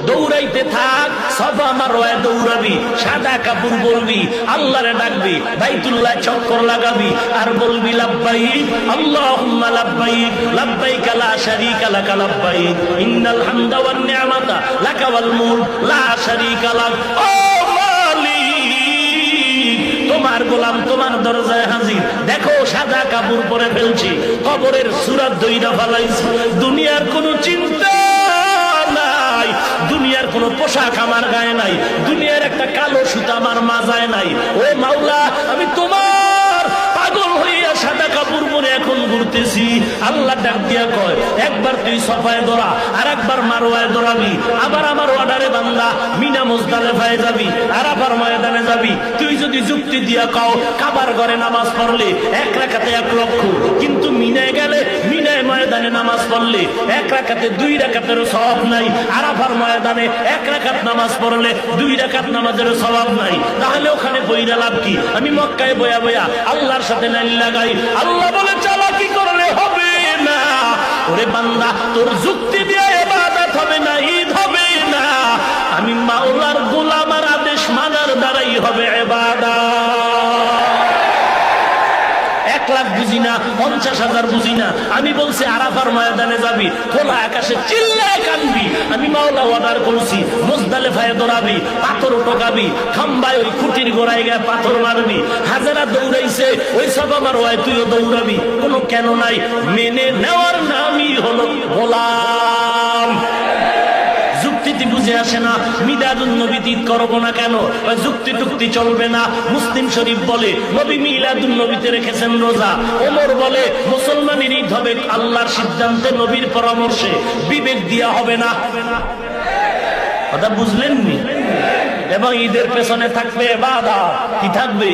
দৌড়াইতে থাক, সাফা মারওয়ায় দৌড়াবি, সাদা কাপড় পরবি, আল্লাহরে ডাকবি, বাইতুল্লাহ চক্কর লাগাবি আর বলবি লাব্বাইক আল্লাহুম্মা লাব্বাইক লাব্বাইক লা শারীকা লাক লাব্বাইক ইন্নাল হামদা ওয়ান নি'মাতা লাকা ওয়াল মুলক লা শারীকা লাক। ও তোমার গোলাম তোমার দরজায় হাজির, দেখো সাদা কাপড় পরে ফেলছি, কবরের সূরা দইরা ফেলাইছি, দুনিয়ার কোনো চিন্তা নাই, দুনিয়ার কোনো পোশাক আমার গায়ে নাই, দুনিয়ার একটা কালো সুতা আমার মাজায় নাই। ও মাওলা, আমি তোমার পাগল হইয়া সাদা কাপড় পরে এখন ঘুরতেছি। আল্লাহ ডাক দিয়া কয়, একবার তুই সফায় দৌড়া, আর একবার মারওয়ায় দৌড়াবি, আবার আমার অর্ডারে বান্দা মিনা মুজদালিফায় যাবি, আরাফার ময়দানে যাবি। তুই যদি যুক্তি দিয়া কও কাবার ঘরে নামাজ পড়লে 1 রাকাতে 1 লক্ষ, কিন্তু মিনায় গেলে মিনায় ময়দানে নামাজ পড়লে 1 রাকাতে 2 রাকাতের সওয়াব নাই, আরাফার ময়দানে 1 রাকাত নামাজ পড়লে 2 রাকাত নামাজের সওয়াব নাই, তাহলে ওখানে বইরা লাভ কি? আমি মক্কায় বয়া বয়া আল্লাহর সাথে লাইন লাগাই। আল্লাহ বলে চালাকি করলে হবে না। ওরে বান্দা, তোর যুক্তি দিয়ে ইবাদত হবে না, ঈদ হবে না, আমি মাওলার গোলাম, আর আদেশ মানার দ্বারাই হবে ইবাদত। 1 লাখ বুঝি না, 50,000 বুঝি না, আমি বলছি আরাফার ময়দানে যাবি, খোলা আকাশে চিল্লায় কানবি, আমি মাওলা অর্ডার করছি মুজদালিফায় দৌড়াবি, পাথর টোকাবি, খাম্বায় ওই খুঁটির গোড়ায় গিয়ে পাথর মারবি, হাজারা দৌড়াইছে ওই সাফা মারওয়ায় তুইও দৌড়াবি, কোনো কেন নাই, মেনে নেওয়ার নামই হলো গোলাম। যুক্তিতে বুঝে আসে না, মিলাদুন নবী ঈদ করবো না কেন? যুক্তি টুক্তি চলবে না। মুসলিম শরীফ বলে নবী মিলাদুন নবীতে রেখেছেন রোজা, ওমর বলে মুসলমানের ঈদ হবে আল্লাহর সিদ্ধান্তে, নবীর পরামর্শে, বিবেক দিয়া হবে না। কথা বুঝলেন নি? এবং ঈদের পেছনে থাকবে ইবাদত। কি থাকবে?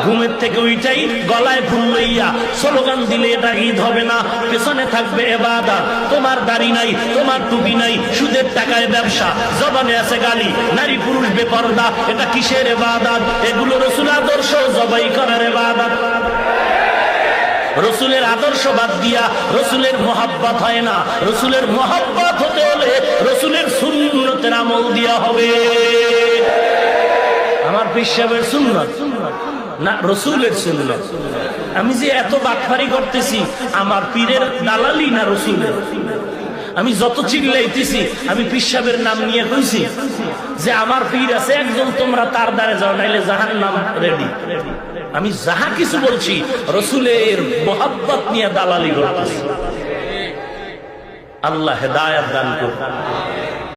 ঘুমের থেকে উইটাই গলায় ফুল লইয়া স্লোগান দিলে এটা ঈদ হবে না, পেছনে থাকবে ইবাদত। তোমার দাড়ি নাই, তোমার টুপি নাই, সুদের টাকায় ব্যবসা, জবানে আছে গালি, নারী পুরুষ বেপরদা, এটা কিসের ইবাদত? এগুলো রাসূল আদর্শ জবাই করার ইবাদত। রসুলের আদর্শ বাদ দিয়া রসুলের মোহাব্বত হয় না। রসুলের মোহাব্বত হতে হলে রসুলের সুন্নতের আমল দিয়া হবে। আমার পীর সাহেবের সুন্নত না, রসুলের সুন্নত। আমি যে এত বাটপারি করতেছি, আমার পীরের দালালি না রসুলের? আমি যত চিল্লাইতেছি, আমি পীর সাহেবের নাম নিয়ে কইছি যে আমার পীর আছে একজন, তোমরা তার দ্বারে যাও, নাইলে জাহান্নাম রেডি। আমি যাহা কিছু বলছি রসুলের মোহাব্বত নিয়ে দালালি করতেছি। আল্লাহ হেদায়েত দান করুন।